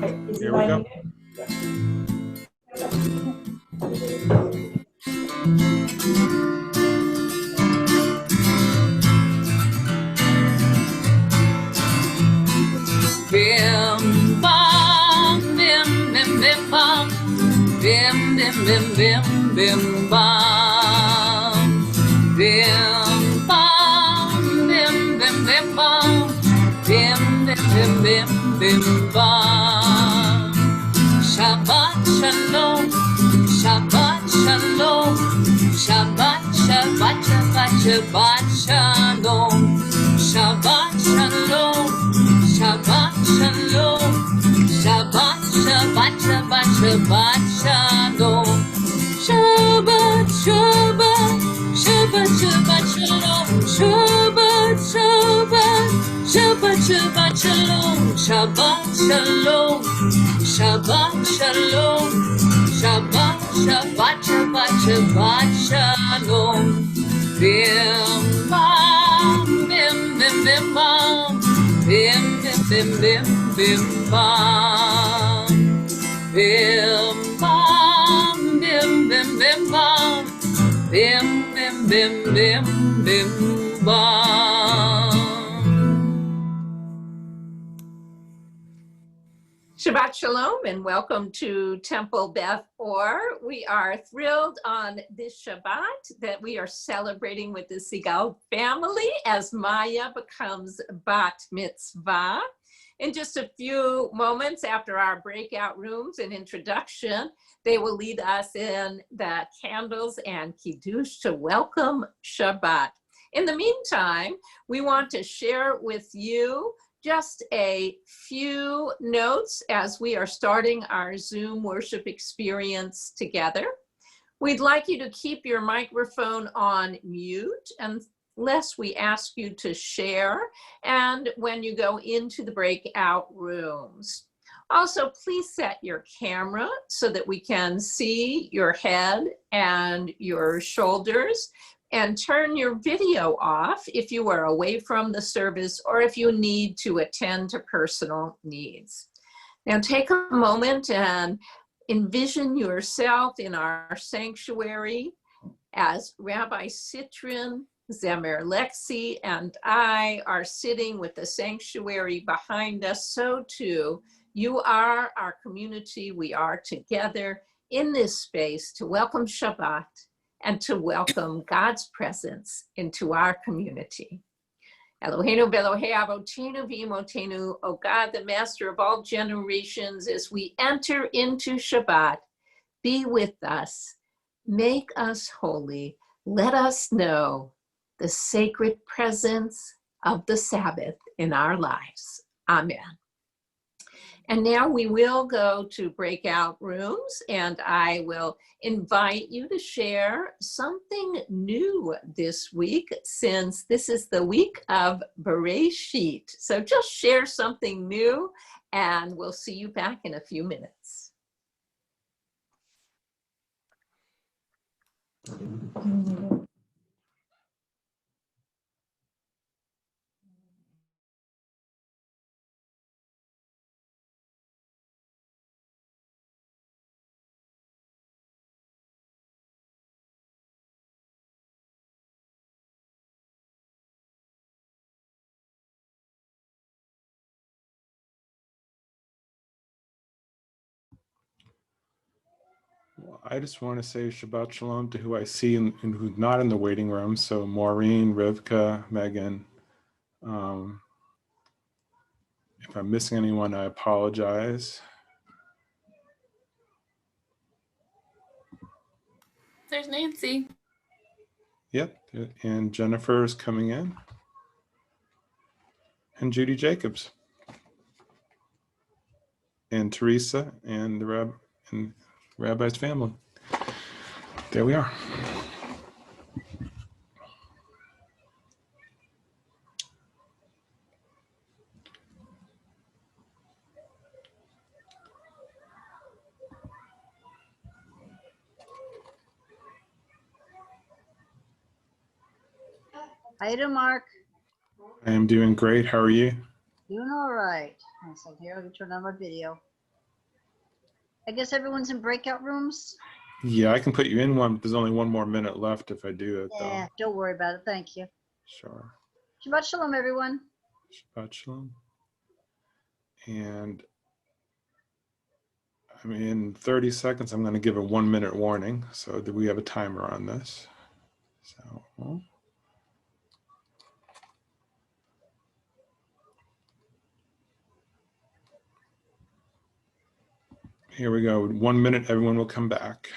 Okay, is Here we go. Bim bam, bim bim bim bam, bim bim bim bim bim bam, bim bam, bim bim bim bam, bim bim bim bim bim bam. Shabbat shalom, Shabbat shalom, Shabbat Shabbat Shabbat Shabbat shalom, Shabbat shalom, Shabbat shalom, Shabbat Shabbat Shabbat Shabbat shalom, Shabbat Shabbat Shabbat Shabbat shalom, Shabbat Shabbat Shabbat Shabbat shalom, Shabbat shalom, Shabbat shalom, Shabbat Shabbat Shabbat Shabbat shalom, bim bam, bim bim bim bam, bim bim bim bim bim bam, bim bam, bim bim bim bam, bim bim bim bim bim bam. Shabbat Shalom and welcome to Temple Beth Or. We are thrilled on this Shabbat that we are celebrating with the Sigal family as Maya becomes Bat Mitzvah. In just a few moments after our breakout rooms and introduction, they will lead us in the candles and Kiddush to welcome Shabbat. In the meantime, we want to share with you just a few notes as we are starting our Zoom worship experience together. We'd like you to keep your microphone on mute unless we ask you to share and when you go into the breakout rooms. Also, please set your camera so that we can see your head and your shoulders, and turn your video off if you are away from the service or if you need to attend to personal needs. Now take a moment and envision yourself in our sanctuary as Rabbi Citrin, Zemer Lexi, and I are sitting with the sanctuary behind us. So too, you are our community. We are together in this space to welcome Shabbat and to welcome God's presence into our community. Eloheinu v'Elohei Avotenu v'Imotenu, O God, the master of all generations, as we enter into Shabbat, be with us, make us holy, let us know the sacred presence of the Sabbath in our lives. Amen. And now we will go to breakout rooms, and I will invite you to share something new this week, since this is the week of Bereshit. So just share something new, and we'll see you back in a few minutes. Well, I just want to say Shabbat Shalom to who I see and who's not in the waiting room. So Maureen, Rivka, Megan. If I'm missing anyone, I apologize. There's Nancy. Yep, and Jennifer is coming in. And Judy Jacobs. And Teresa and the Rabbi's family. There we are. How you doing, Mark? I am doing great. How are you? Doing all right. I said, here, I'll get you another video. I guess everyone's in breakout rooms. Yeah, I can put you in one, but there's only one more minute left if I do it, though. Yeah, don't worry about it. Thank you. Sure. Shabbat shalom, everyone. Shabbat shalom. And I mean, in 30 seconds, I'm going to give a 1 minute warning. So do we have a timer on this? So. Here we go. 1 minute, everyone will come back.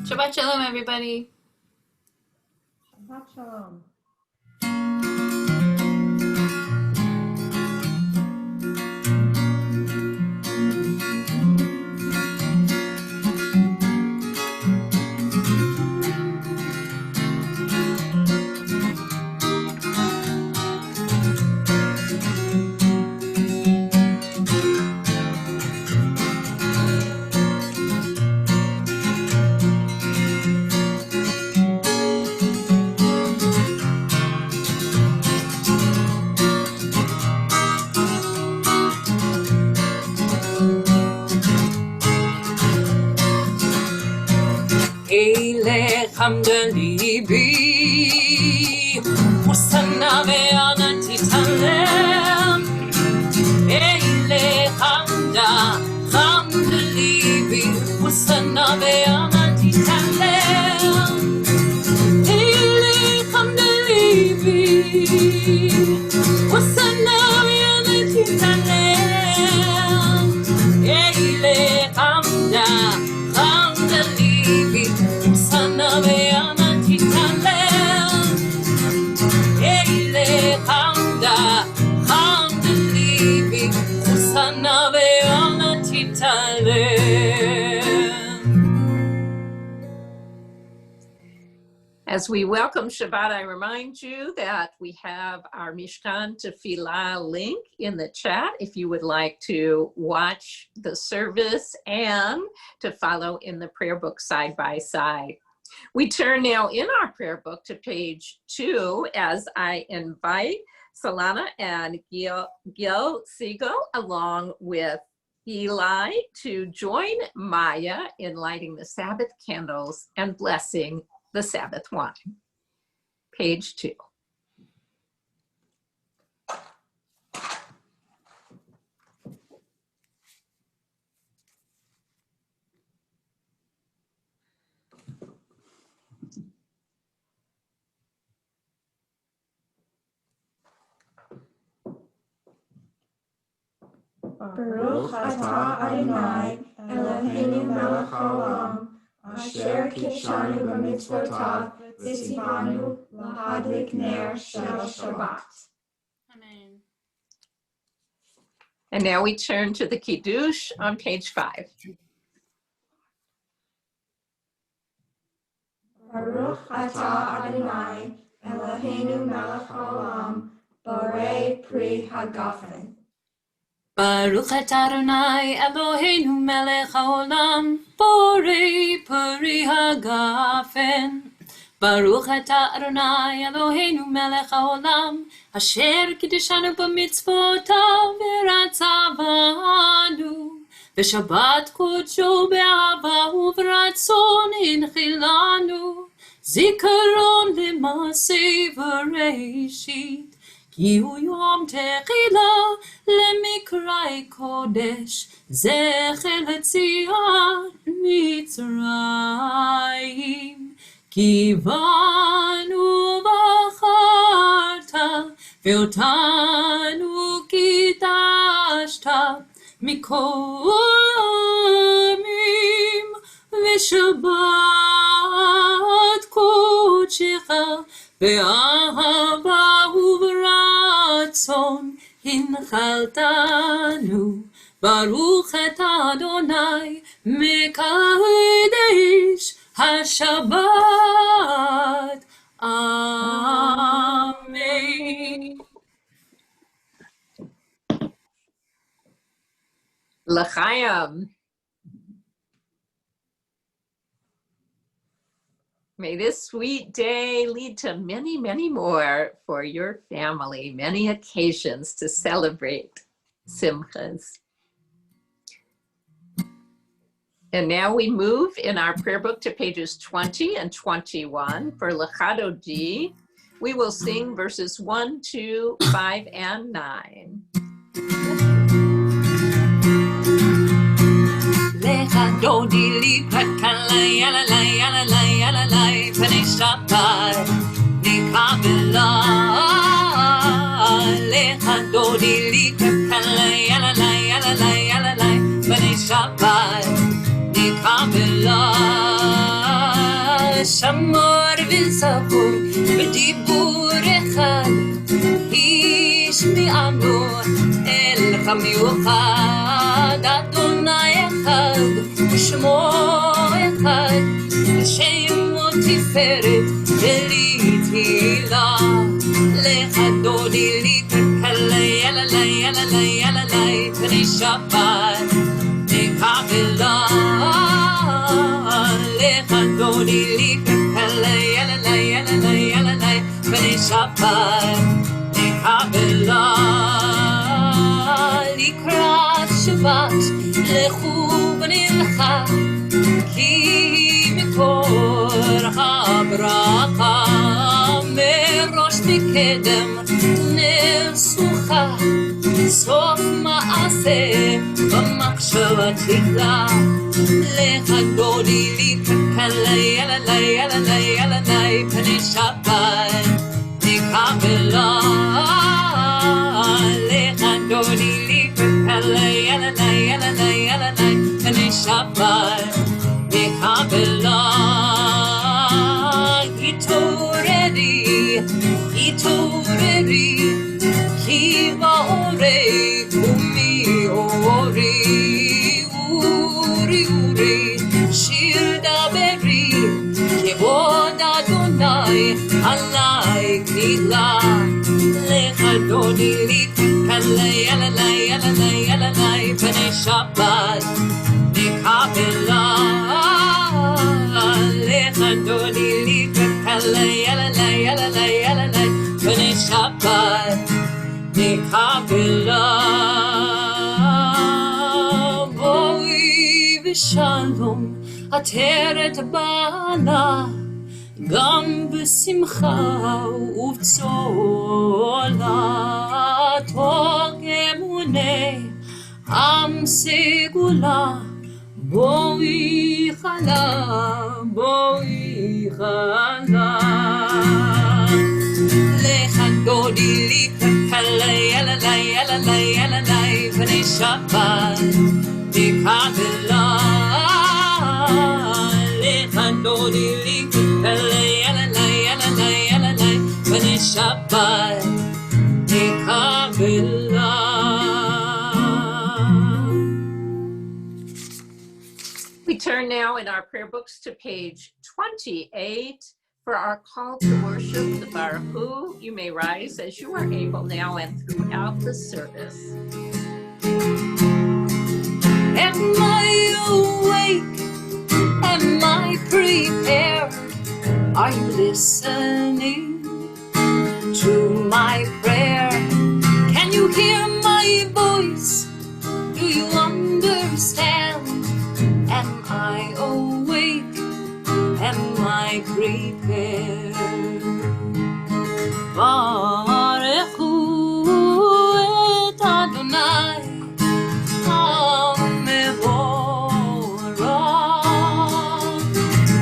Shabbat shalom, everybody. Shabbat shalom. Eilech hamdalibi, Hosanna ve'anati talem. Eilech hamdalibi, Hosanna ve'anati talem. Eilech hamdalibi, Hosanna ve'anati talem. Eilech hamdalibi, Hosanna ve'anati talem. Eilech hamdalibi, Hosanna ve'anati talem. As we welcome Shabbat, I remind you that we have our Mishkan Tefillah link in the chat if you would like to watch the service and to follow in the prayer book side by side. We turn now in our prayer book to page 2 as I invite Solana and Gil Siegel along with Eli to join Maya in lighting the Sabbath candles and blessing the Sabbath wine. Page 2. Baruch atah Adonai Eloheinu melech haolam asher kidshanu b'mitzvotav v'tzivanu lahadlik ner shel Shabbat. Amen. And now we turn to the Kiddush on page 5. Baruch atah Adonai Eloheinu melech haolam borei pri hagafen. Baruch atah Adonai Eloheinu melech haolam borei peri hagafen. Baruch atah Adonai Eloheinu melech haolam asher kiddushanu b'mitzvotav v'ratzavanu v'shabbat kodsho be'ahava u'v'ratzon inchilanu zikaron l'maseh v'reishit כי הוא יום תחילה למקראי קודש, זכר ליציאת מצרים. כי בנו בחרת, ואותנו קידשת מכל עמים, ושבת קודשך באהבה וברצון הנחלתנו. ברוך אתה אדוני מקדש השבת. אמן. L'chaim. May this sweet day lead to many, many more for your family, many occasions to celebrate simchas. And now we move in our prayer book to pages 20 and 21 for L'chadodi. We will sing verses 1, 2, 5, and 9. L'chadodi likrat kalai yalalai yalalai yalalai Pnei Shabbat nikabela L'chadodi likrat kalai yalalai yalalai yalalai Pnei Shabbat nikabela Shamor v'zachor v'dibur echad השמיענו אל המיוחד אדוני אחד ושמו אחד השם ותפארת ולי תהילה לך דודי לי כלכלי יללי יללי יללי פני שבת נקבלה לך דודי לי כלכלי יללי יללי יללי פני שבת נקבלה לקראת שבת לכו ונלכה כי מקור הברכה מראש מקדם נסוכה סוף מעשה במחשבה תחילה לך דודי לי כלכלי יללי יללי יללי פני שבת נקבלה לך דודי לי כלכלי יללי יללי יללי פני שבת נקבלה התעוררי כי באורי קומי אורי אורי אורי שיר דברי כבוד אדוני עלי קהילה לך דודי לי כלכלי יללי יללי יללי פני שבת נקבלה לך דודי לי כלכלי יללי יללי יללי פני שבת נקבלה בואי ושלום עטרת בעלה גם בשמחה ובצולה תוג אמוני עם סגולה בואי חלה בואי חלה לך דודי לי כלכלי יללי יללי יללי פני שבת נקבלה לך דודי לי כלכלי יללי יללי יללי פני שבת נקבלה. We turn now in our prayer books to page 28 for our call to worship the Baruch Hu. You may rise as you are able now and throughout the service. Am I awake? Am I prepared? Are you listening to my prayer? Can you hear my voice? Do you understand? Am I awake? Am I prepared? Baruch Hu et Adonai HaMevorach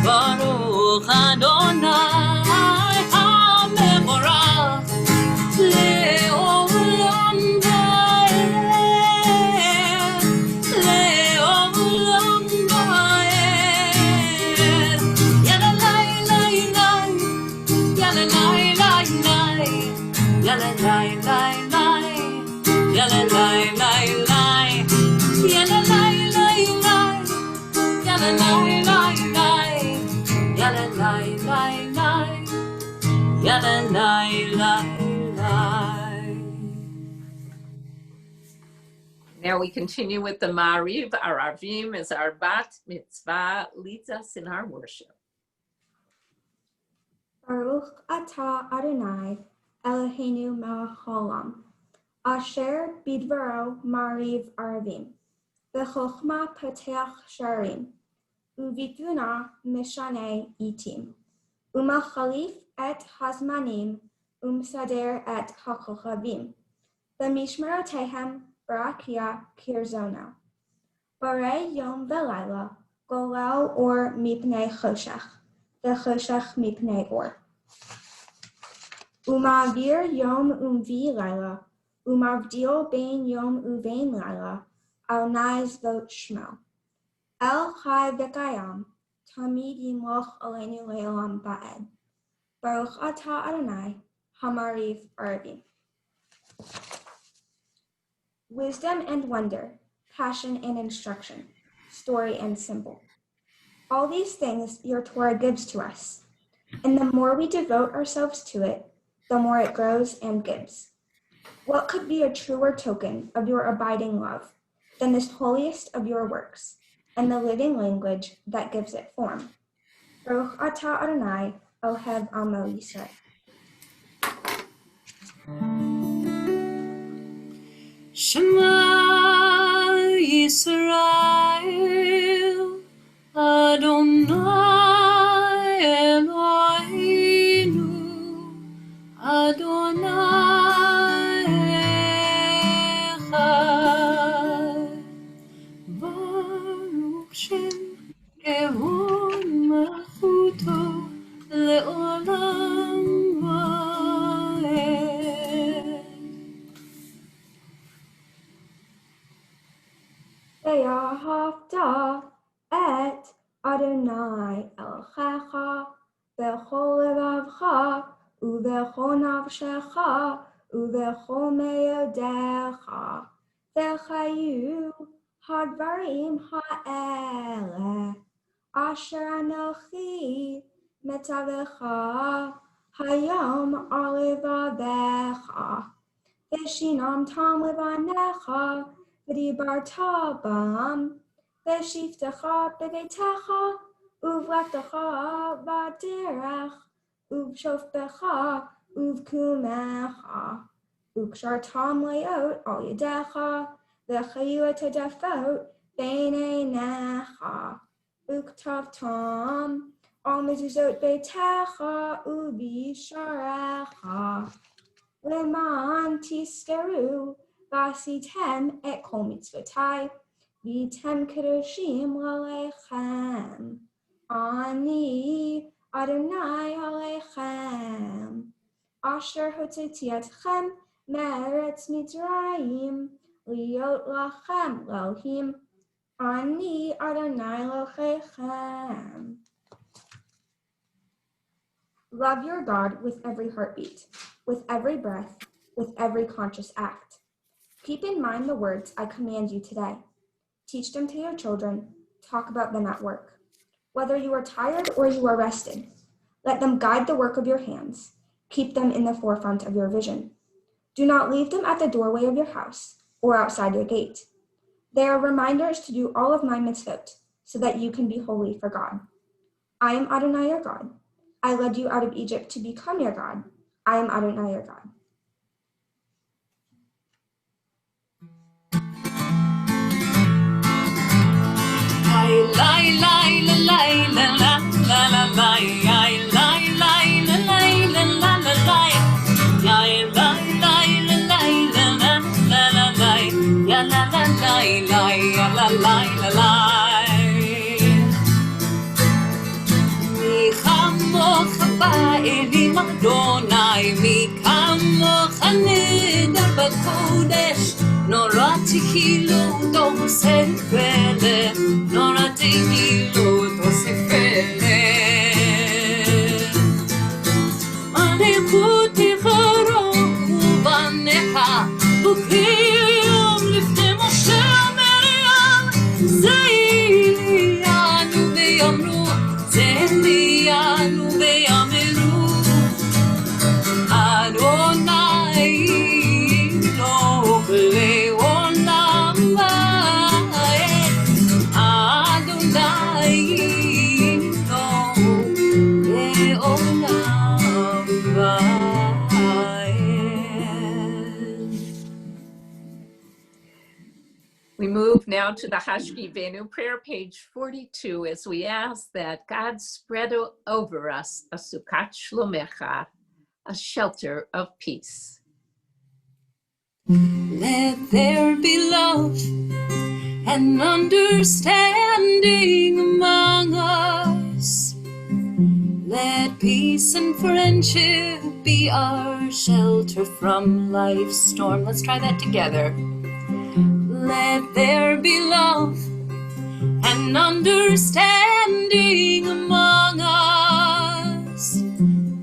Baruch Adonai HaMevorach Le'olam va'ed Le'olam va'ed Yalalai lai lai Yalalai lai lai Yalalai lai lai Yalalai lai lai Yalalai lai lai Yalalai lai lai Yalalai lai lai Yalalai lai lai Now we continue with the Ma'ariv. Our Arvim is our bat mitzvah, leads us in our worship. Baruch atah Adonai Eloheinu melech haolam, asher bidvaro ma'ariv arvim, v'chochma pateach sharim, uvituna mishane itim, umachalif et hazmanim, umsader et hakochavim, v'mishmerotehem barakia kirzono, barei yom v'layla, golel or mipnei choshech, v'choshech mipnei or. Umavir yom umvi laila, umavdil bein yom uvein laila, al nais vot shmo. El chai v'kayam, tamid yimloch aleinu le'olam ba'ed. Baruch atah Adonai, hamariv arvim. Wisdom and wonder, passion and instruction, story and symbol. All these things your Torah gives to us, and the more we devote ourselves to it, the more it grows and gives. What could be a truer token of your abiding love than this holiest of your works, and the living language that gives it form? Baruch atah Adonai, Ohev Amo Yisrael. Shema Yisrael, Adonai Eloheinu, Adonai Echad. Baruch Shem Kevod Malchuto Le'olam Va'ed. Ve'ahavta et Adonai Elohecha v'chol levavcha u'v'chol nafshecha u'v'chol me'odecha v'chayu hadvarim ha'ele asher anochi metavecha hayom al levavecha v'shinam tam levanecha v'dibarta bam v'shiftecha b'beitecha uv'lechtecha v'derech uv'shoftecha uv'kumecha u'kshartam le'ot al yedecha v'chayu et hadafot bein einecha u'ktavtam al mezuzot beitecha u'bisharecha leman tisteru v'asitem et kol mitzvotai v'tem kedoshim l'lechem. Ani Adonai Alechem, asher hotzeti etchem me'eretz Mitzrayim, liot lachem l'Elohim. Ani Adonai Elohechem. Love your God with every heartbeat, with every breath, with every conscious act. Keep in mind the words I command you today. Teach them to your children. Talk about them at work. Whether you are tired or you are rested, let them guide the work of your hands. Keep them in the forefront of your vision. Do not leave them at the doorway of your house or outside your gate. They are reminders to do all of my mitzvot so that you can be holy for God. I am Adonai your God. I led you out of Egypt to become your God. I am Adonai your God. Elim Adonai, mi kamoch neder b'kodesh, norati kiluto sefele, norati kiluto sefele. Malekuti charo ubanecha, ukiyom lifnei Moshe Miriam, ze'iliyanu ve'yamru, ze'iliyanu ve'yamru. Adonai lo le'olam We move now to the Hashkivenu prayer, page 42, as we ask that God spread over us a sukkot shlomecha, a shelter of peace. Let there be love and understanding among us. Let peace and friendship be our shelter from life's storm. Let's try that together. Let there be love and understanding among us.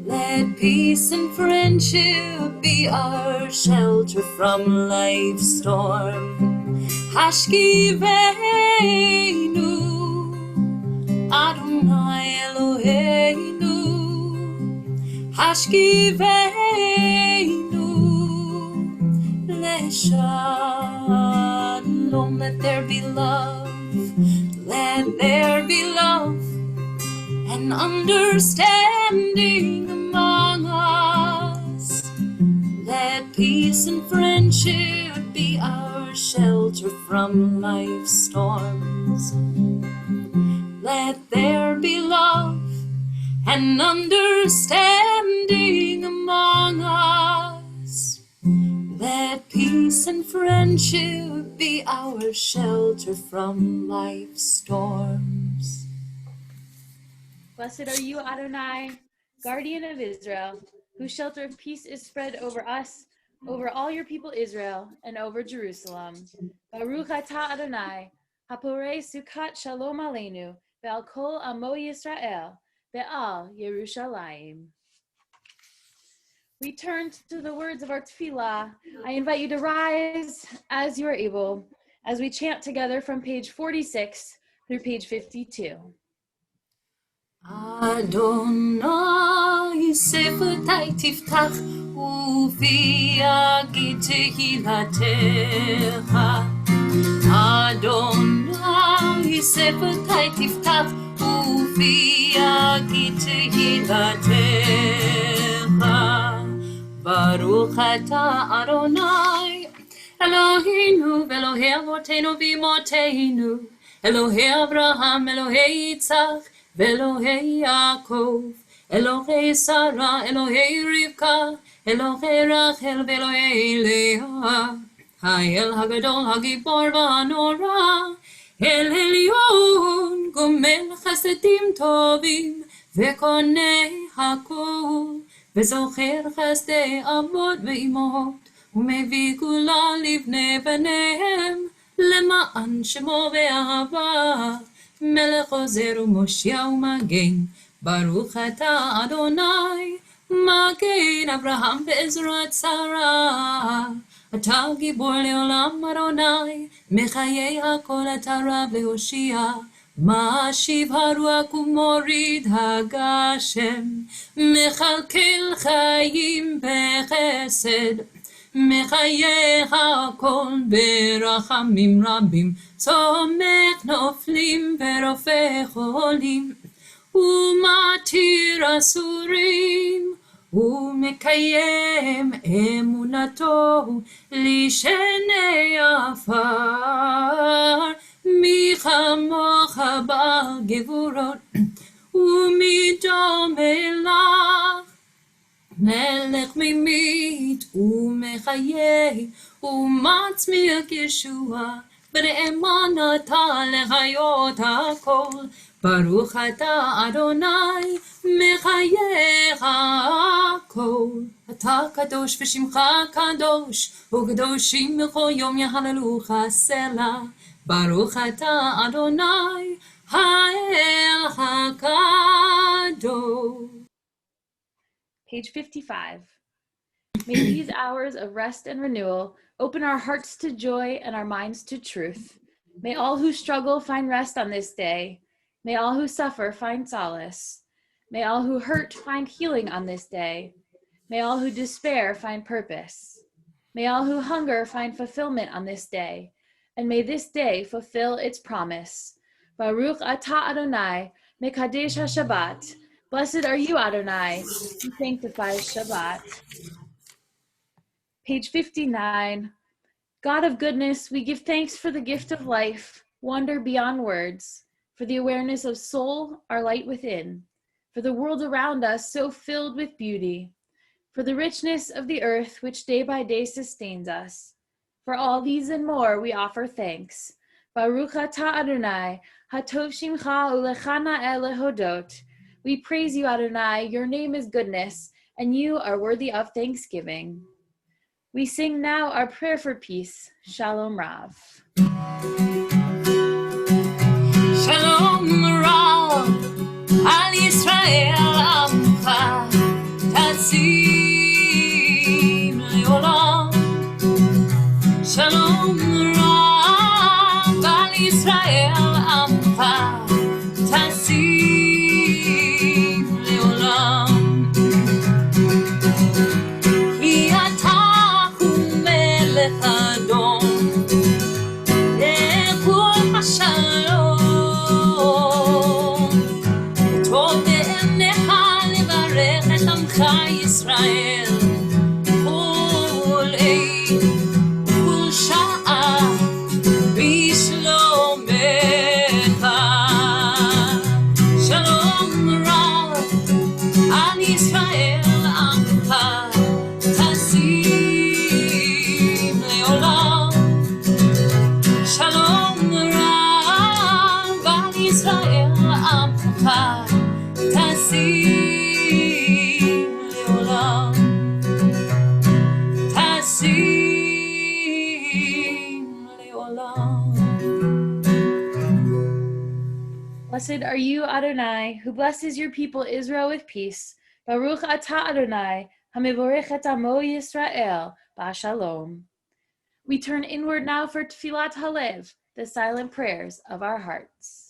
Let peace and friendship be our shelter from life's storm. Hashkivenu, Adonai Eloheinu. Hashkivenu, Leshalom. Let there be love. Let there be love and understanding among us. Let peace and friendship be our shelter from life's storms. Let there be love and understanding among us. Let peace and friendship be our shelter from life's storms. Blessed are you, Adonai, guardian of Israel, whose shelter of peace is spread over us, over all your people Israel, and over Jerusalem. Baruch atah Adonai, haporei sukkot shalom aleinu, ve'al kol amo Yisrael, ve'al Yerushalayim. We turn to the words of our tefillah. I invite you to rise as you are able, as we chant together from page 46 through page 52. Adonai sefatai tiftach ufi yagid tehilatecha. Adonai sefatai tiftach ufi yagid tehilatecha. Baruch atah Adonai Eloheinu ve'Elohei avotenu v'imotenu, Elohei Abraham, Elohei Yitzchak, ve'Elohei Yaakov, Elohei Sarah, Elohei Rivka, Elohei Rachel, ve'Elohei Leah, Ha'el Hagadol, Hagibor v'Hanora, El Elyon, Gomel Chasedim Tovim, ve'Konei Hakol, ve'Zocher Chasdei Avot ve'Imot, ומביא גאולה לבני בניהם, למען שמו ואהבה, מלך עוזר ומושיע ומגן, ברוך אתה אדוני, מגן אברהם בעזרת שרה. אתה גיבור לעולם אדוני, מחיי הכל אתה רב להושיע, משיב הרוח ומוריד הגשם, מכלכל חיים בחסד, מחייך הכל ברחמים רבים, צומח נופלים ורופא חולים, ומתיר אסורים, ומקיים אמונתו לשני עפר. מי כמוך בגבורות, ומי דומה לך, מלך ממית ומחיה ומצמיח ישוע, בנאמנתה לחיות הכל. ברוך אתה אדוני מחייך הכל. אתה קדוש ושמך קדוש, וקדושים בכל יום יהללוך סלה. ברוך אתה אדוני האל הקדוש. Page 55. May these hours of rest and renewal open our hearts to joy and our minds to truth. May all who struggle find rest on this day. May all who suffer find solace. May all who hurt find healing on this day. May all who despair find purpose. May all who hunger find fulfillment on this day. And may this day fulfill its promise. Baruch atah Adonai, mekadesh ha-Shabbat. Blessed are you, Adonai, who sanctifies Shabbat. Page 59. God of goodness, we give thanks for the gift of life, wonder beyond words, for the awareness of soul, our light within, for the world around us so filled with beauty, for the richness of the earth which day by day sustains us. For all these and more we offer thanks. Baruch atah Adonai, hatov shimcha ulechana elehodot. We praise you, Adonai, your name is goodness, and you are worthy of thanksgiving. We sing now our prayer for peace. Shalom Rav. Shalom Rav, Al Yisrael Amcha, Tatzim Leolam. Shalom Rav, Al Yisrael Amcha, Tatzim Leolam. Ki atah hu melech Adon, Ekul HaShalom. Tov be'enecha levarech et amcha Yisrael, kol עת וכול שעה בשלומך. שלום רב על ישראל עמך, תשים לעולם. שלום רב על ישראל עמך, תשים לעולם. תשים לעולם. Blessed are you, Adonai, who blesses your people Israel with peace. Baruch atah Adonai, hamivorech et amo Yisrael, b'shalom. We turn inward now for Tfilat Halev, the silent prayers of our hearts.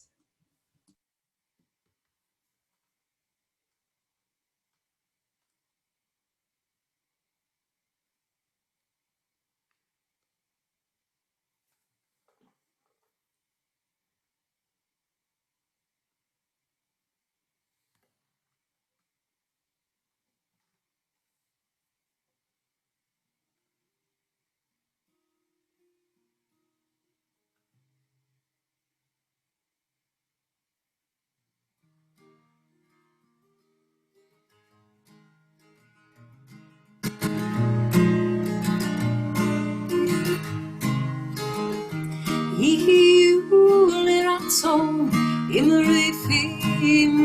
יהיו לרצון עם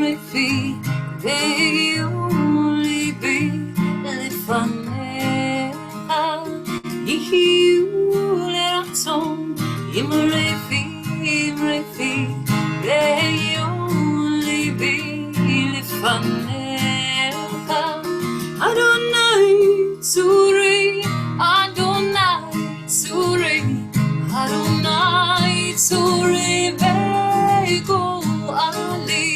רפי ויהיו ליבי לפניך. יהיו לרצון עם רפי ויהיו ליבי לפניך. אדוני צורי, אדוני צורי, Adonai tzuri ve'go'ali.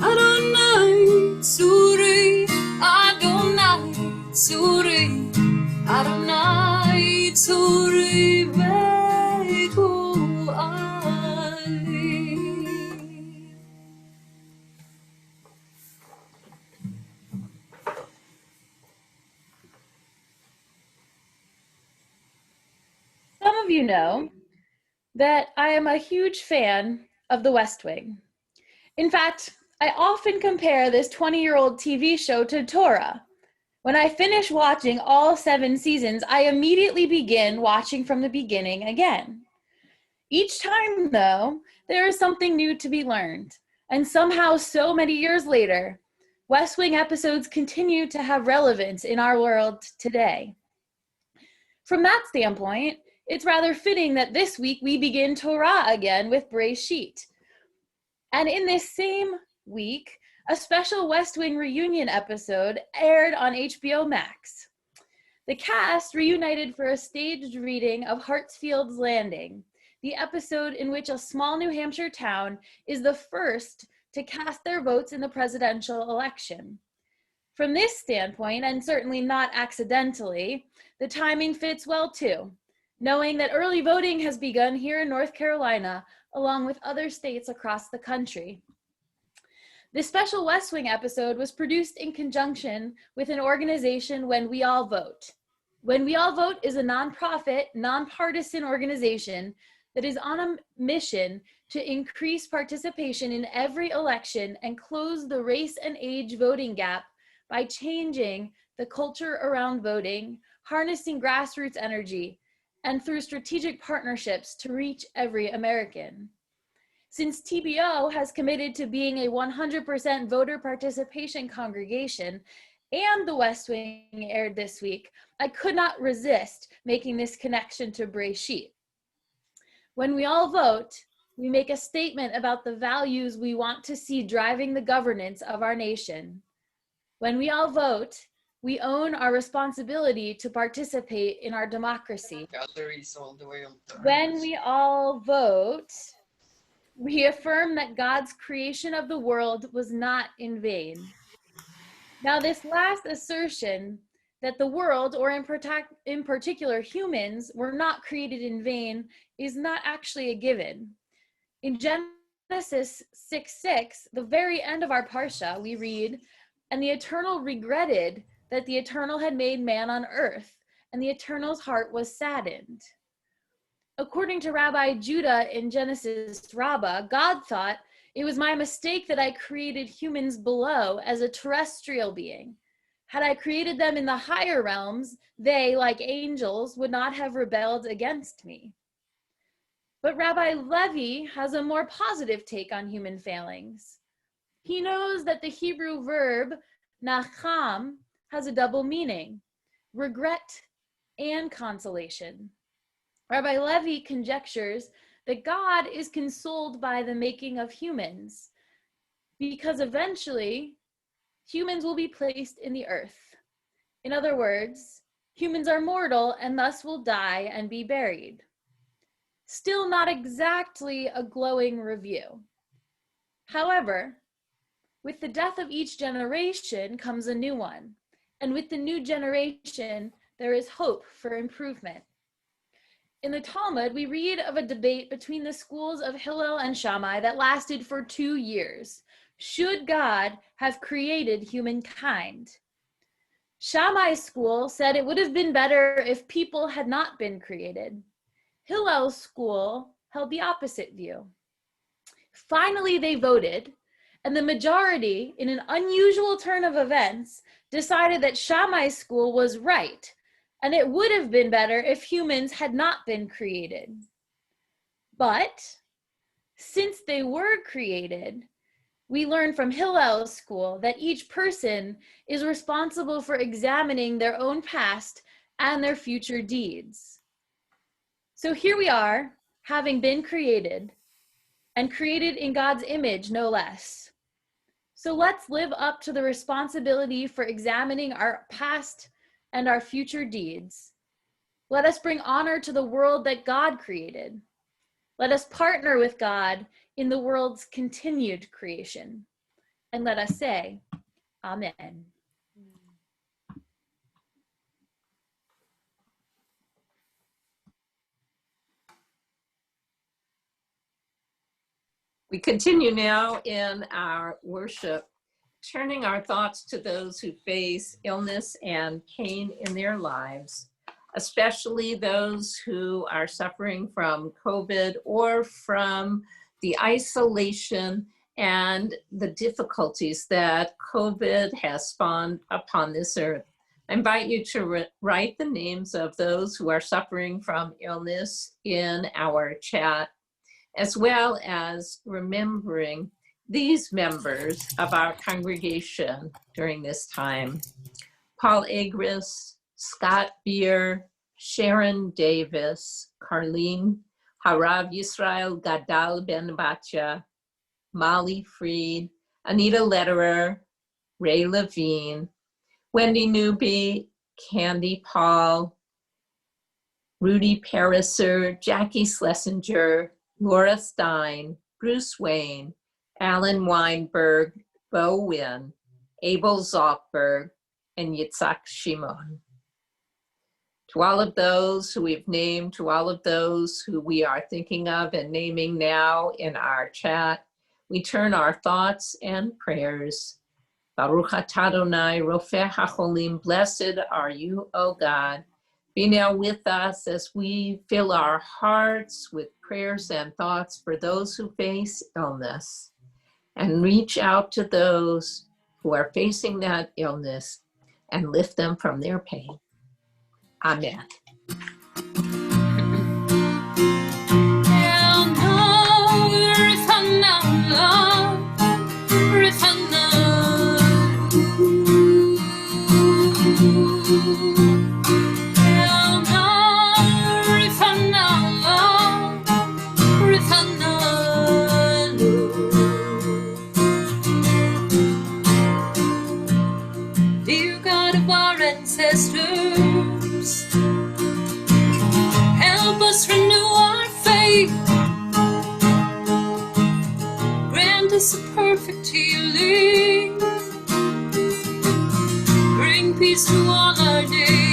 Adonai tzuri, Adonai tzuri, Adonai tzuri ve'go'ali. Some of you know that I am a huge fan of The West Wing. In fact, I often compare this 20-year-old TV show to Torah. When I finish watching all 7 seasons, I immediately begin watching from the beginning again. Each time, though, there is something new to be learned. And somehow, so many years later, West Wing episodes continue to have relevance in our world today. From that standpoint, it's rather fitting that this week we begin Torah again with Bereshit. And in this same week, a special West Wing reunion episode aired on HBO Max. The cast reunited for a staged reading of Hartsfield's Landing, the episode in which a small New Hampshire town is the first to cast their votes in the presidential election. From this standpoint, and certainly not accidentally, the timing fits well too, knowing that early voting has begun here in North Carolina, along with other states across the country. This special West Wing episode was produced in conjunction with an organization, When We All Vote. When We All Vote is a nonprofit, nonpartisan organization that is on a mission to increase participation in every election and close the race and age voting gap by changing the culture around voting, harnessing grassroots energy, and through strategic partnerships to reach every American. Since TBO has committed to being a 100% voter participation congregation and The West Wing aired this week, I could not resist making this connection to Breshit. When we all vote, we make a statement about the values we want to see driving the governance of our nation. When we all vote, we own our responsibility to participate in our democracy. When we all vote, we affirm that God's creation of the world was not in vain. Now, this last assertion that the world, or in particular humans, were not created in vain is not actually a given. In Genesis 6:6, the very end of our parsha, we read, "And the Eternal regretted that the Eternal had made man on earth, and the Eternal's heart was saddened." According to Rabbi Judah in Genesis Rabbah, God thought, "It was my mistake that I created humans below as a terrestrial being. Had I created them in the higher realms, they, like angels, would not have rebelled against me." But Rabbi Levi has a more positive take on human failings. He knows that the Hebrew verb nacham has a double meaning, regret and consolation. Rabbi Levi conjectures that God is consoled by the making of humans because eventually humans will be placed in the earth. In other words, humans are mortal and thus will die and be buried. Still not exactly a glowing review. However, with the death of each generation comes a new one, and with the new generation, there is hope for improvement. In the Talmud, we read of a debate between the schools of Hillel and Shammai that lasted for 2 years. Should God have created humankind? Shammai's school said it would have been better if people had not been created. Hillel's school held the opposite view. Finally, they voted, and the majority, in an unusual turn of events, decided that Shammai's school was right, and it would have been better if humans had not been created. But since they were created, we learn from Hillel's school that each person is responsible for examining their own past and their future deeds. So here we are, having been created, and created in God's image, no less. So let's live up to the responsibility for examining our past and our future deeds. Let us bring honor to the world that God created. Let us partner with God in the world's continued creation. And let us say, Amen. We continue now in our worship, turning our thoughts to those who face illness and pain in their lives, especially those who are suffering from COVID or from the isolation and the difficulties that COVID has spawned upon this earth. I invite you to write the names of those who are suffering from illness in our chat, as well as remembering these members of our congregation during this time: Paul Agris, Scott Beer, Sharon Davis, Carlene, Harav Yisrael Gadal Ben Batya, Molly Freed, Anita Lederer, Ray Levine, Wendy Newby, Candy Paul, Rudy Pariser, Jackie Schlesinger, Laura Stein, Bruce Wayne, Alan Weinberg, Bo Wynn, Abel Zockberg, and Yitzhak Shimon. To all of those who we've named, to all of those who we are thinking of and naming now in our chat, we turn our thoughts and prayers. Baruch atah Adonai, Rofeh HaCholim, blessed are you, O God, Be now with us as we fill our hearts with prayers and thoughts for those who face illness, and reach out to those who are facing that illness and lift them from their pain. Amen. Dear God of our ancestors, help us renew our faith. Grant us a perfect healing. Bring peace to all our days.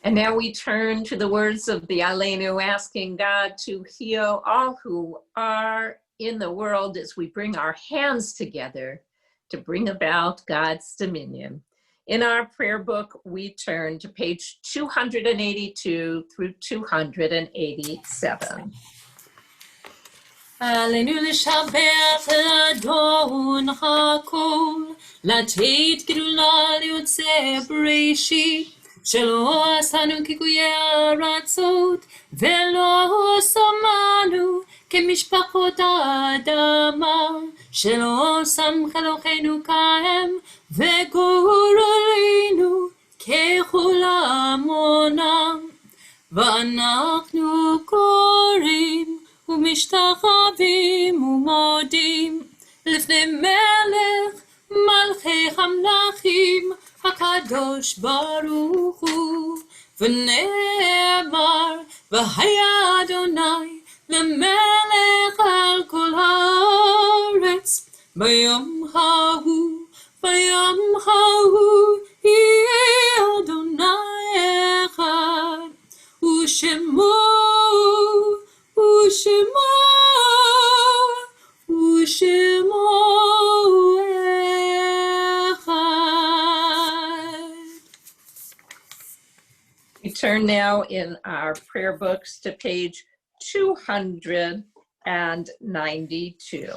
And now we turn to the words of the Aleinu, asking God to heal all who are in the world as we bring our hands together to bring about God's dominion. In our prayer book, we turn to page 282 through 287. עלינו לשבח אדון הכל, לתת גדולה ליוצא בראשית, שלא עשנו כגויי ארצות, ולא שמנו כמשפחות האדמה, שלא שם חלוקנו כהם, וגורלנו ככל עמונם, ואנחנו קוראים ומשתחווים ומודים לפני מלך מלכי המלכים הקדוש ברוך הוא, ונאמר והיה אדוני למלך על כל הארץ ביום ההוא יהיה אדוני אחד ושמו We turn now in our prayer books to page 292.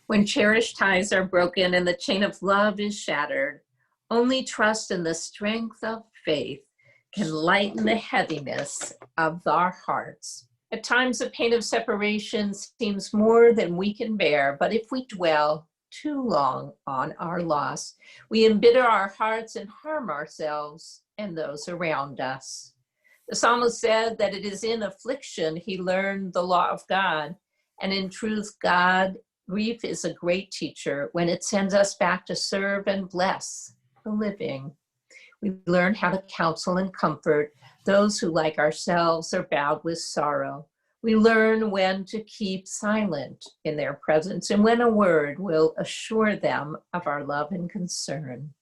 When cherished ties are broken and the chain of love is shattered, only trust in the strength of faith can lighten the heaviness of our hearts. At times, the pain of separation seems more than we can bear, but if we dwell too long on our loss, we embitter our hearts and harm ourselves and those around us. The psalmist said that it is in affliction he learned the law of God, and in truth, grief is a great teacher when it sends us back to serve and bless the living. We learn how to counsel and comfort those who, like ourselves, are bowed with sorrow. We learn when to keep silent in their presence and when a word will assure them of our love and concern.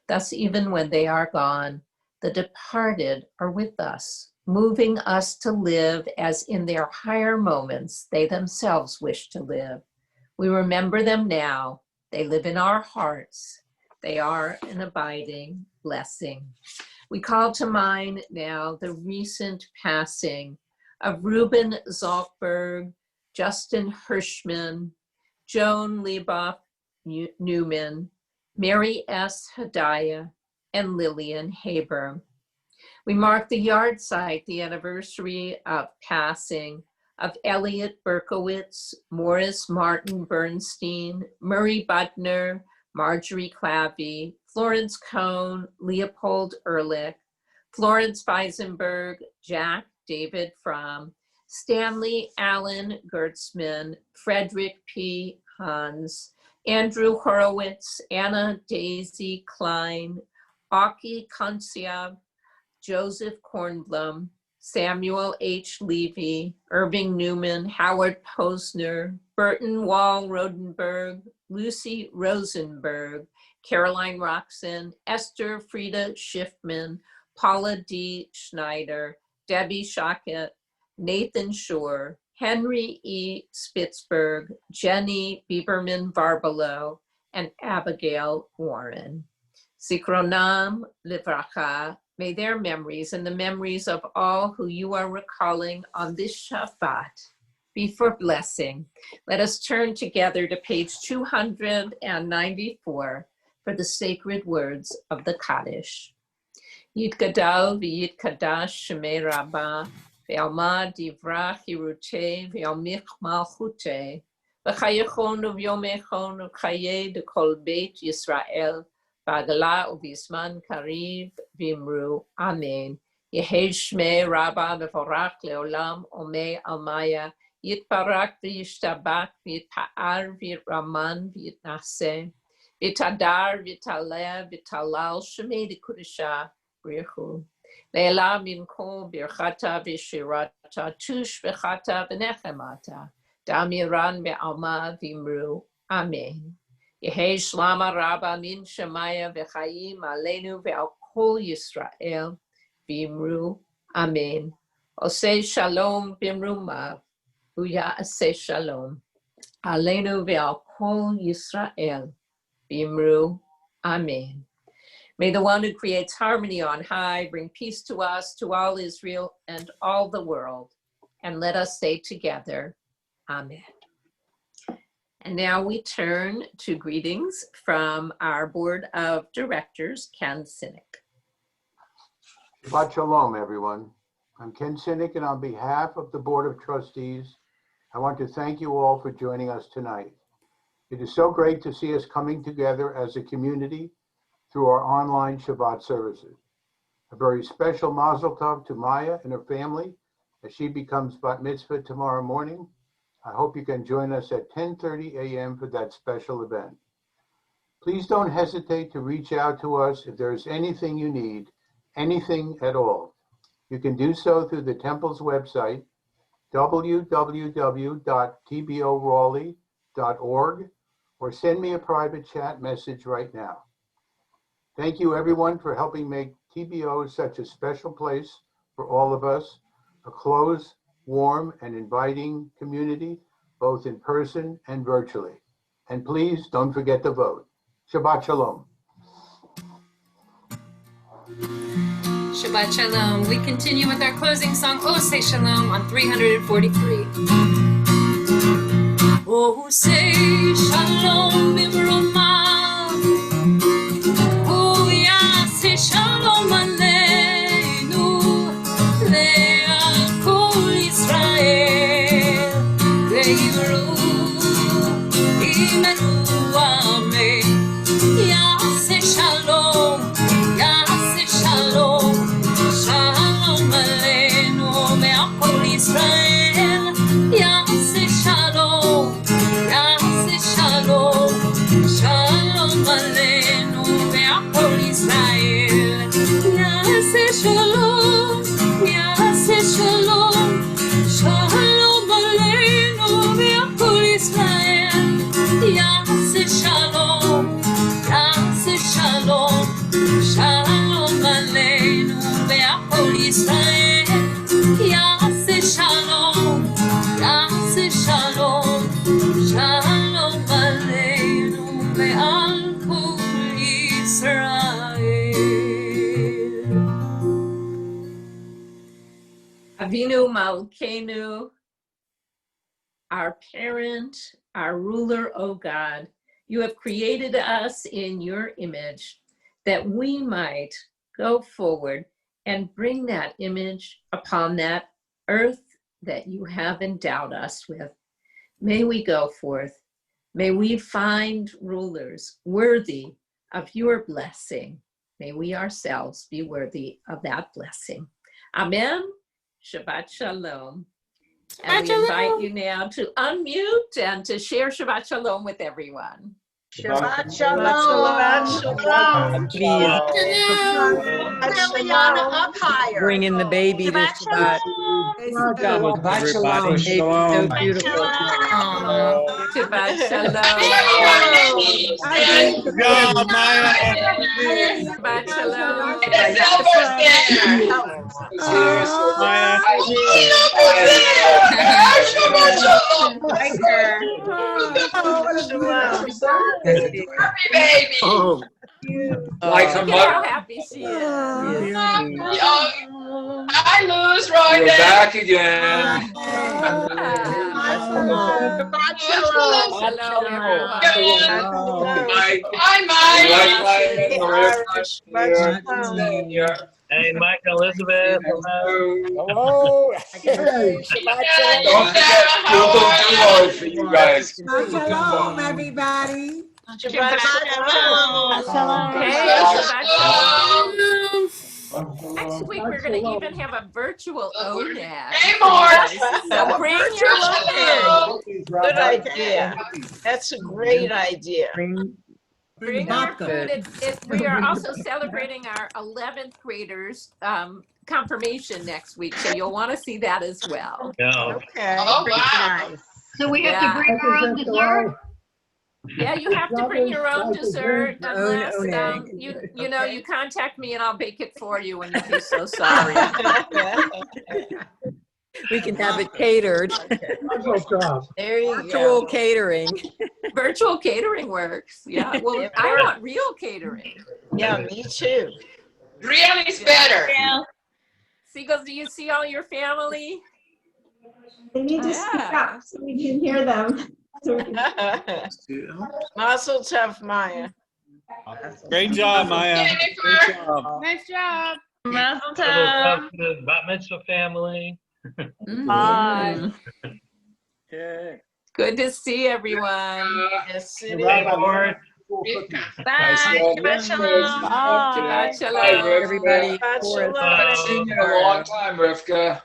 Thus, even when they are gone, the departed are with us, moving us to live as in their higher moments they themselves wish to live. We remember them now. They live in our hearts. They are an abiding blessing. We call to mind now the recent passing of Reuben Zalkberg, Justin Hirschman, Joan Leboff Newman, Mary S. Hadaya, and Lillian Haber. We mark the yahrzeit, the anniversary of passing of Elliot Berkowitz, Morris Martin Bernstein, Murray Butner, Marjorie Clavey, Florence Cohn, Leopold Ehrlich, Florence Weisenberg, Jack David Fromm, Stanley Allen Gertzman, Frederick P. Hans, Andrew Horowitz, Anna Daisy Klein, Aki Kontsiab, Joseph Kornblum, Samuel H. Levy, Irving Newman, Howard Posner, Burton Wall Rodenberg, Lucy Rosenberg, Caroline Roxon, Esther Frieda Schiffman, Paula D. Schneider, Debbie Shockett, Nathan Shore, Henry E. Spitzberg, Jenny Bieberman Barbalo, and Abigail Warren. Zikronam Livracha, may their memories and the memories of all who you are recalling on this Shabbat be for blessing. Let us turn together to page 294 for the sacred words of the Kaddish. Yitgadal v'yitkadash shemei Rabbah, ve'alma divra chirute, ve'almich malchute, v'chayechonu v'yomechonu chaye de kol beit Yisrael, v'agala u'bizman kariv v'imru, amen. Yehi shmei Rabbah v'vorach leolam omei almaya, yitbarak v'yishtabak v'yitpa'ar v'yitraman v'yitnaseh, v'yitadar v'yitaleh v'yitalal shemei de kudisha brichu. Le'ela minko birchata v'shirata tush v'chata v'nechemata, damiran ve'alma v'imru, amen. Yehi shlama rabba min shemaya v'chayim aleinu ve'al kol Yisrael v'imru, amen. Oseh shalom b'imrumav, uya aseh shalom, aleinu ve'al kol Yisrael v'imru, amen. May the one who creates harmony on high bring peace to us, to all Israel and all the world. And let us say together, amen. And now we turn to greetings from our board of directors, Ken Sinek. Shabbat Shalom, everyone. I'm Ken Sinek, and on behalf of the Board of Trustees, I want to thank you all for joining us tonight. It is so great to see us coming together as a community through our online Shabbat services. A very special mazel tov to Maya and her family as she becomes bat mitzvah tomorrow morning. I hope you can join us at 10:30 a.m. for that special event. Please don't hesitate to reach out to us if there is anything you need, anything at all. You can do so through the Temple's website, www.tborawley.org, or send me a private chat message right now. Thank you, everyone, for helping make TBO such a special place for all of us, a close, warm, and inviting community, both in person and virtually. And please don't forget to vote. Shabbat Shalom. Shabbat Shalom. We continue with our closing song, Oh Say Shalom, on 343. Oh say Shalom b'mromav, Oh yaseh Shalom aleinu, le'al kol Yisrael, ve'yivru imenu amen. Yaseh Shalom, Yaseh Shalom, Shalom aleinu ve'al kol Yisrael, Yaseh Shalom, Yaseh Shalom, Shalom aleinu ve'al kol Yisrael, Yaseh Shalom, Yaseh Shalom, Shalom aleinu ve'al kol Yisrael, Yaseh Shalom, Yaseh Shalom, Shalom aleinu ve'al kol Yisrael, Yaseh Shalom, Yaseh Shalom, Shalom aleinu ve'al kol Yisrael. Avinu Malkeinu, our parent, our ruler, O God, you have created us in your image that we might go forward and bring that image upon that earth that you have endowed us with. May we go forth. May we find rulers worthy of your blessing. May we ourselves be worthy of that blessing. Amen. Shabbat Shalom. And we invite you now to unmute and to share Shabbat Shalom with everyone. Shabbat shalom. Shabbat shalom. Eliana up higher. Bringing the baby this Shabbat. Shabbat Everybody. shalom. Baby's so beautiful. Shabbat shalom. Good job, Maya. Shabbat shalom. Maya. Baby. Oh, Like her Look at how mother. happy she is. I lose right You're there. back again. Shabbat shalom. Shalom, everyone. Hi, Mike. Hey, Mike, Elizabeth. hello. Hey, Shabbat shalom. Don't forget Google Duo for you guys. Shalom, everybody. Shabbat shalom. Hey, Shabbat shalom. Next week, we're going to even have a virtual ONAD. Hey, Mark. So bring your ONAD. Good idea. That's a great idea. Bring your food. We are also celebrating our 11th graders confirmation next week, so you'll want to see that as well. No. Okay. Oh, wow. So we have to bring our own dessert? Yeah, you have to bring your own dessert unless own you contact me and I'll bake it for you when you be so sorry. We can have it catered. There you Virtual go. catering. Virtual catering works. Yeah. Well, I want real catering. Yeah, me too. Real is better. Seagulls, do you see all your family? They need to speak Yeah. up so we can hear them. Mazel tov, Maya. Great job, Maya. Great job. Nice job. Little tough to the bat mitzvah family. Bye. Okay. Good to see everyone. Yes, it Bye, is. Lord. Bye. Shabbat shalom. Shabbat shalom. Everybody. Shabbat shalom. Haven't seen you in a long time, Rivka.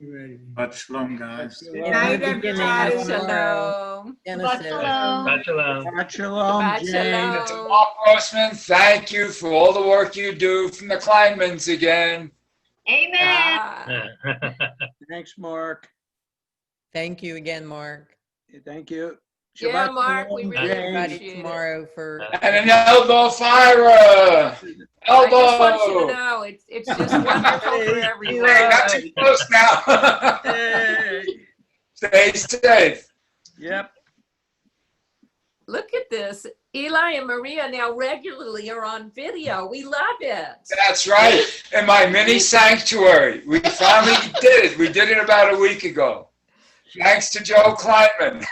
Shabbat shalom, guys. Good night, everybody. Shabbat shalom. Genesis. Shabbat shalom. Shabbat shalom, Shabbat Jane. shalom. Mark Grossman, thank you for all the work you do from the Kleinmans again. Amen. Ah. Thanks, Mark. Thank you again, Mark. Thank you. Yeah, Shabbat Mark, we shalom, really Jane. Everybody appreciate it. tomorrow for. And an elbow fire. I just want you Elbow. to know it's just wonderful for Hey, everyone. not too close now. Hey. Stay safe. Yep. Look at this. Eli and Maria now regularly are on video. We love it. That's right. In my mini sanctuary. We finally did it. We did it about a week ago. Thanks to Joe Kleinman.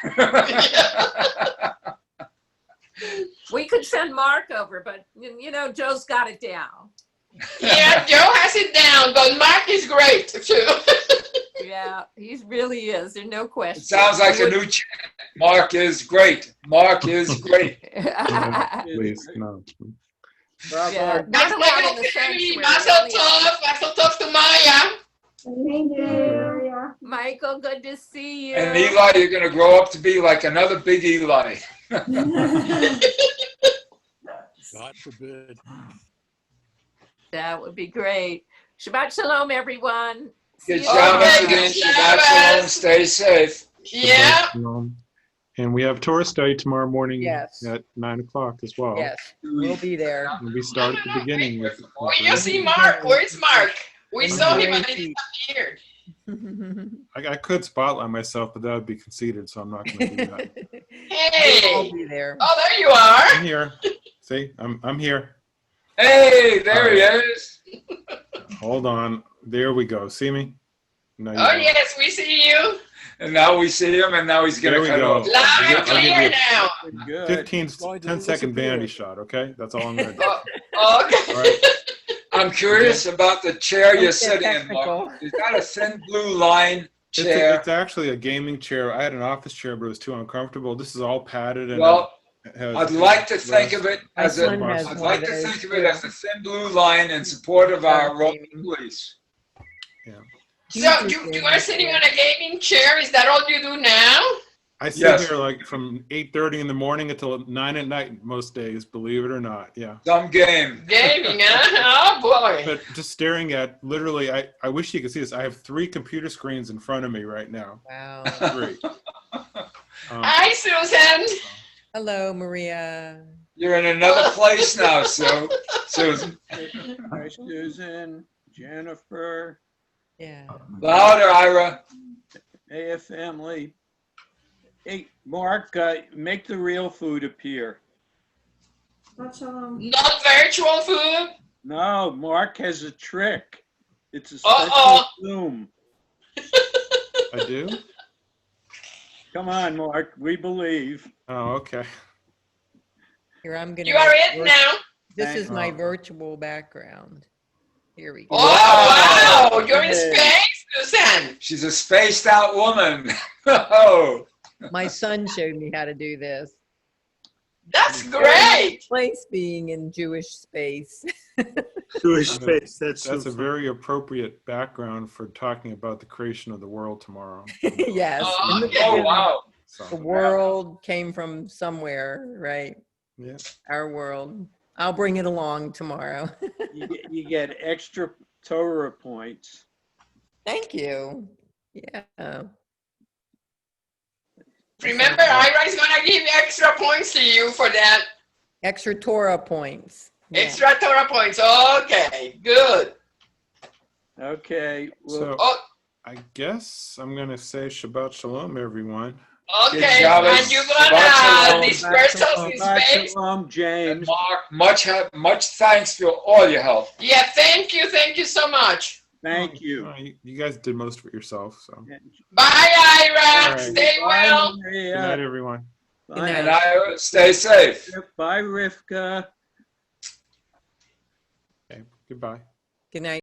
We could send Mark over, but Joe's got it down. Yeah, Joe has it down, but Mark is great too. Yeah, he really is. There's no question. It sounds like a new chant. Mark is great. Mark is great. Please, no. Yeah, That's not why allowed you in the baby. sanctuary. Mazel tov to Maya. Thank you. Michael, good to see you. And Eli, you're going to grow up to be like another big Eli. God forbid. That would be great. Shabbat shalom, everyone. See Good you job tomorrow. again. Shabbat shalom. Stay safe. Yeah. Shabbat shalom. And we have Torah study tomorrow morning Yes. at 9 o'clock as well. Yes, we'll be there. And we start at the beginning with. Oh, you see Mark. Where's Mark? We saw him and he disappeared. I could spotlight myself, but that would be conceited, so I'm not going to do that. We'll Hey. be there. Oh, there you are. I'm here. See, I'm here. Hey, there he is. Hold on. There we go. See me? No, you Oh, don't. yes, we see you. And now we see him, and now he's going There to we cut go. off. Loud I'll and give clear you now. Good. 15, Going to 10-second disappear. vanity shot, okay? That's all I'm going to do. Oh, okay. All right. I'm curious about the chair Don't you're get sitting in, technical. Mark. Is that a thin blue line chair? It's actually a gaming chair. I had an office chair, but it was too uncomfortable. This is all padded and Well, it has I'd like to think of it My as a. son has I'd one like of to those, think of it as a thin blue line in support of our Roman police. So you are sitting on a gaming chair. Is that all you do now? I sit Yes. here like from 8:30 in the morning until 9 at night most days, believe it or not. Yeah. Some game. Gaming, huh? Oh, boy. But just staring at literally, I wish you could see this. I have 3 computer screens in front of me right now. Wow. 3. Hi, Susan. Hello, Maria. You're in another place now, Sue. Susan. Hi, Susan, Jennifer, Yeah. Louder, Ira. hey, family. Hey, Mark, make the real food appear. Shabbat shalom. Not virtual food? No, Mark has a trick. It's a Uh-oh. special Zoom. I do? Come on, Mark, we believe. Oh, okay. Here, I'm gonna. You are make it now? This is my Oh. virtual background. Here we go. Oh, wow. You're in space, Susan. She's a spaced out woman. Oh. My son showed me how to do this. That's great. Place being in Jewish space. Jewish space. That's a very appropriate background for talking about the creation of the world tomorrow. Yes. Oh, in the okay. beginning, Wow. The So, world came from somewhere, right? yeah. Our world. I'll bring it along tomorrow. You get extra Torah points. Thank you. Yeah. Remember, Ira's going to give extra points to you for that. Extra Torah points. Yeah. Extra Torah points. Okay, good. Okay. Well, So Oh, I guess I'm going to say Shabbat Shalom, everyone. okay. Good job, And you're going Shabbat to disperse us in Shabbat space? shalom, And James. Mark, much thanks for all your help. Yeah, thank you. Thank you so much. Thank you. You guys did most of it yourself. So Bye, Ira. All right. Stay Bye, well. Maria. good night, everyone. Bye. Good And night. I stay safe. Bye, Rivka. Okay, goodbye. Good night.